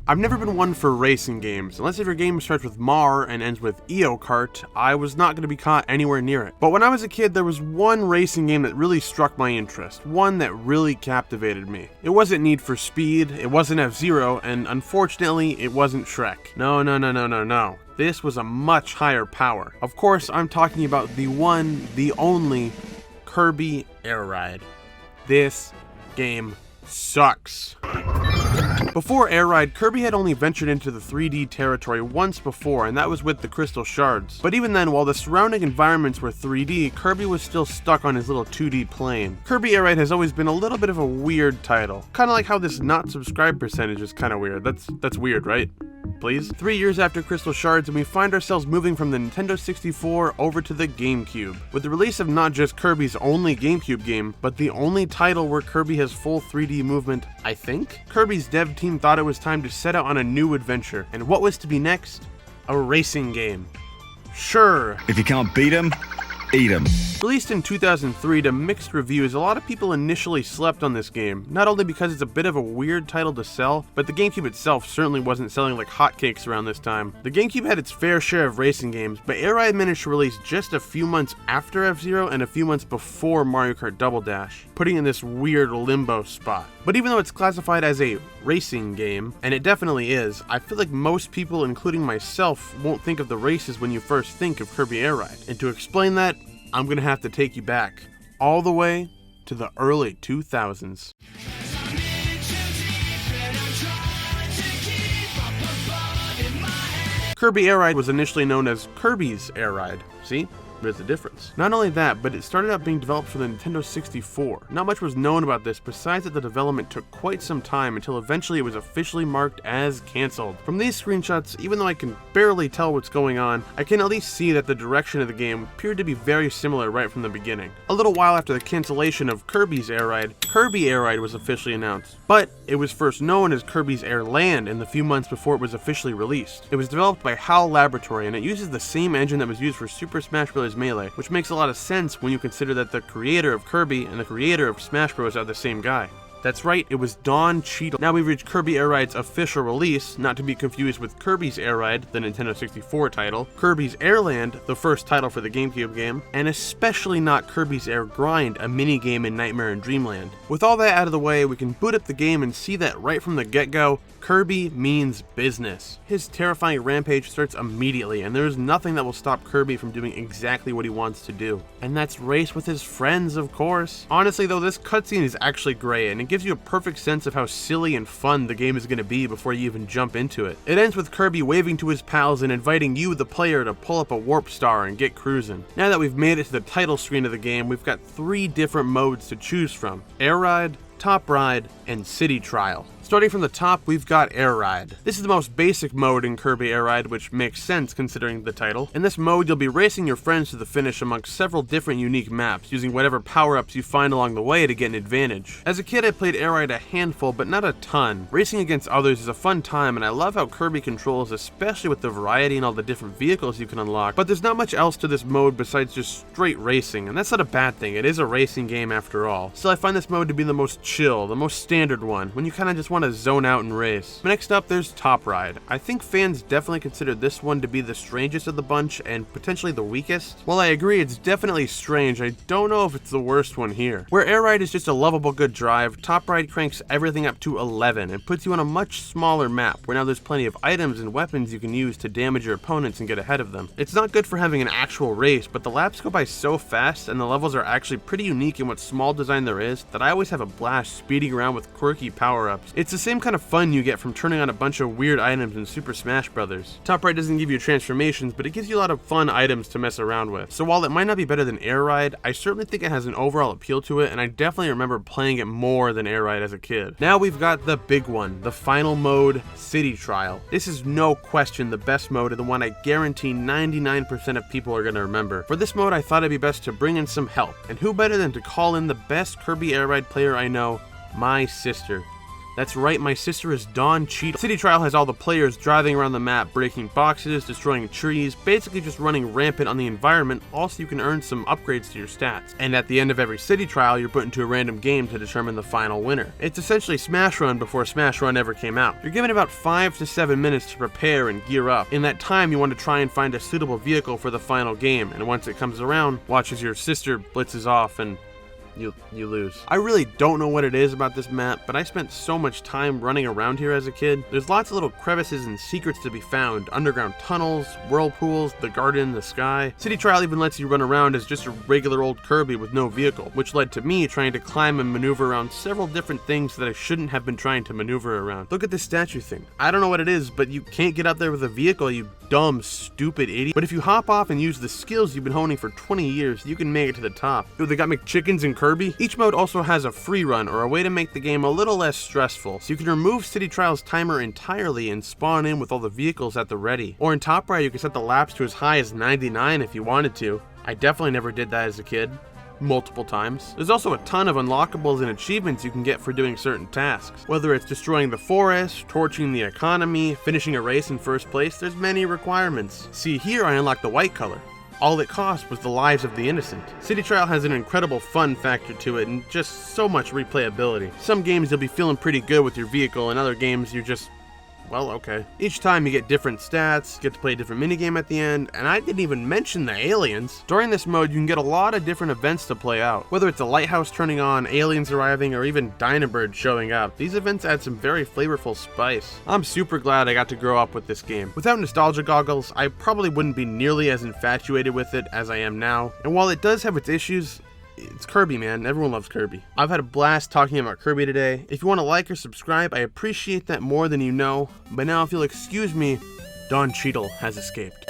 I've never been one for racing games, unless if your game starts with Mar and ends with EO-Kart, I was not going to be caught anywhere near it. But when I was a kid, there was one racing game that really struck my interest, one that really captivated me. It wasn't Need for Speed, it wasn't F-Zero, and unfortunately, it wasn't Shrek. No. This was a much higher power. Of course, I'm talking about the one, the only, Kirby Air Ride. This game sucks. Before Air Ride, Kirby had only ventured into the 3D territory once before, and that was with the Crystal Shards. But even then, while the surrounding environments were 3D, Kirby was still stuck on his little 2D plane. Kirby Air Ride has always been a little bit of a weird title. Kinda like how this not subscribed percentage is kinda weird. That's weird, right? Please? 3 years after Crystal Shards, and we find ourselves moving from the Nintendo 64 over to the Gamecube. With the release of not just Kirby's only Gamecube game, but the only title where Kirby has full 3D movement, I think? Kirby's dev team thought it was time to set out on a new adventure, and what was to be next? A racing game. Sure. If you can't beat him, eat him. Released in 2003 to mixed reviews, a lot of people initially slept on this game, not only because it's a bit of a weird title to sell, but the GameCube itself certainly wasn't selling like hotcakes around this time. The GameCube had its fair share of racing games, but Air Ride managed to release just a few months after F-Zero and a few months before Mario Kart Double Dash, putting it in this weird limbo spot. But even though it's classified as a racing game, and it definitely is, I feel like most people, including myself, won't think of the races when you first think of Kirby Air Ride. And to explain that, I'm gonna have to take you back all the way to the early 2000s. Kirby Air Ride was initially known as Kirby's Air Ride. See? There's a difference. Not only that, but it started out being developed for the Nintendo 64. Not much was known about this besides that the development took quite some time until eventually it was officially marked as cancelled. From these screenshots, even though I can barely tell what's going on, I can at least see that the direction of the game appeared to be very similar right from the beginning. A little while after the cancellation of Kirby's Air Ride, Kirby Air Ride was officially announced, but it was first known as Kirby's Air Land in the few months before it was officially released. It was developed by HAL Laboratory, and it uses the same engine that was used for Super Smash Bros. Melee, which makes a lot of sense when you consider that the creator of Kirby and the creator of Smash Bros. Are the same guy. That's right, it was Don Cheadle. Now we've reached Kirby Air Ride's official release, not to be confused with Kirby's Air Ride, the Nintendo 64 title, Kirby's Air Land, the first title for the GameCube game, and especially not Kirby's Air Grind, a minigame in Nightmare and Dreamland. With all that out of the way, we can boot up the game and see that right from the get-go, Kirby means business. His terrifying rampage starts immediately, and there is nothing that will stop Kirby from doing exactly what he wants to do. And that's race with his friends, of course. Honestly though, this cutscene is actually great, and it gives you a perfect sense of how silly and fun the game is going to be before you even jump into it. It ends with Kirby waving to his pals and inviting you, the player, to pull up a warp star and get cruising. Now that we've made it to the title screen of the game, we've got 3 different modes to choose from: Air Ride, Top Ride, and City Trial. Starting from the top, we've got Air Ride. This is the most basic mode in Kirby Air Ride, which makes sense considering the title. In this mode, you'll be racing your friends to the finish amongst several different unique maps, using whatever power-ups you find along the way to get an advantage. As a kid, I played Air Ride a handful, but not a ton. Racing against others is a fun time, and I love how Kirby controls, especially with the variety and all the different vehicles you can unlock. But there's not much else to this mode besides just straight racing, and that's not a bad thing. It is a racing game after all. Still, I find this mode to be the most chill, the most standard one, when you kind of just want to zone out and race. Next up, there's Top Ride. I think fans definitely consider this one to be the strangest of the bunch and potentially the weakest. While I agree it's definitely strange, I don't know if it's the worst one here. Where Air Ride is just a lovable good drive, Top Ride cranks everything up to 11 and puts you on a much smaller map where now there's plenty of items and weapons you can use to damage your opponents and get ahead of them. It's not good for having an actual race, but the laps go by so fast and the levels are actually pretty unique in what small design there is that I always have a blast speeding around with quirky power-ups. It's the same kind of fun you get from turning on a bunch of weird items in Super Smash Bros. Top Ride doesn't give you transformations, but it gives you a lot of fun items to mess around with. So while it might not be better than Air Ride, I certainly think it has an overall appeal to it, and I definitely remember playing it more than Air Ride as a kid. Now we've got the big one, the final mode, City Trial. This is no question the best mode and the one I guarantee 99% of people are going to remember. For this mode, I thought it'd be best to bring in some help, and who better than to call in the best Kirby Air Ride player I know, my sister. That's right, my sister is Don Cheadle. City Trial has all the players driving around the map, breaking boxes, destroying trees, basically just running rampant on the environment. Also, you can earn some upgrades to your stats. And at the end of every City Trial, you're put into a random game to determine the final winner. It's essentially Smash Run before Smash Run ever came out. You're given about 5 to 7 minutes to prepare and gear up. In that time, you want to try and find a suitable vehicle for the final game, and once it comes around, watch as your sister blitzes off and you lose. I really don't know what it is about this map, but I spent so much time running around here as a kid. There's lots of little crevices and secrets to be found, underground tunnels, whirlpools, the garden, the sky. City Trial even lets you run around as just a regular old Kirby with no vehicle, which led to me trying to climb and maneuver around several different things that I shouldn't have been trying to maneuver around. Look at this statue thing. I don't know what it is, but you can't get up there with a vehicle, you dumb, stupid idiot. But if you hop off and use the skills you've been honing for 20 years, you can make it to the top. Yo, they got McChickens and Kirby. Each mode also has a free run, or a way to make the game a little less stressful, so you can remove City Trial's timer entirely and spawn in with all the vehicles at the ready. Or in Top Right, you can set the laps to as high as 99 if you wanted to. I definitely never did that as a kid. Multiple times. There's also a ton of unlockables and achievements you can get for doing certain tasks. Whether it's destroying the forest, torching the economy, finishing a race in first place, there's many requirements. See, here I unlocked the white color. All it cost was the lives of the innocent. City Trial has an incredible fun factor to it and just so much replayability. Some games you'll be feeling pretty good with your vehicle, and other games you're just, well, okay. Each time you get different stats, get to play a different minigame at the end, and I didn't even mention the aliens. During this mode, you can get a lot of different events to play out. Whether it's a lighthouse turning on, aliens arriving, or even Dynabird showing up, these events add some very flavorful spice. I'm super glad I got to grow up with this game. Without nostalgia goggles, I probably wouldn't be nearly as infatuated with it as I am now, and while it does have its issues, it's Kirby, man. Everyone loves Kirby. I've had a blast talking about Kirby today. If you want to like or subscribe, I appreciate that more than you know. But now, if you'll excuse me, Don Cheadle has escaped.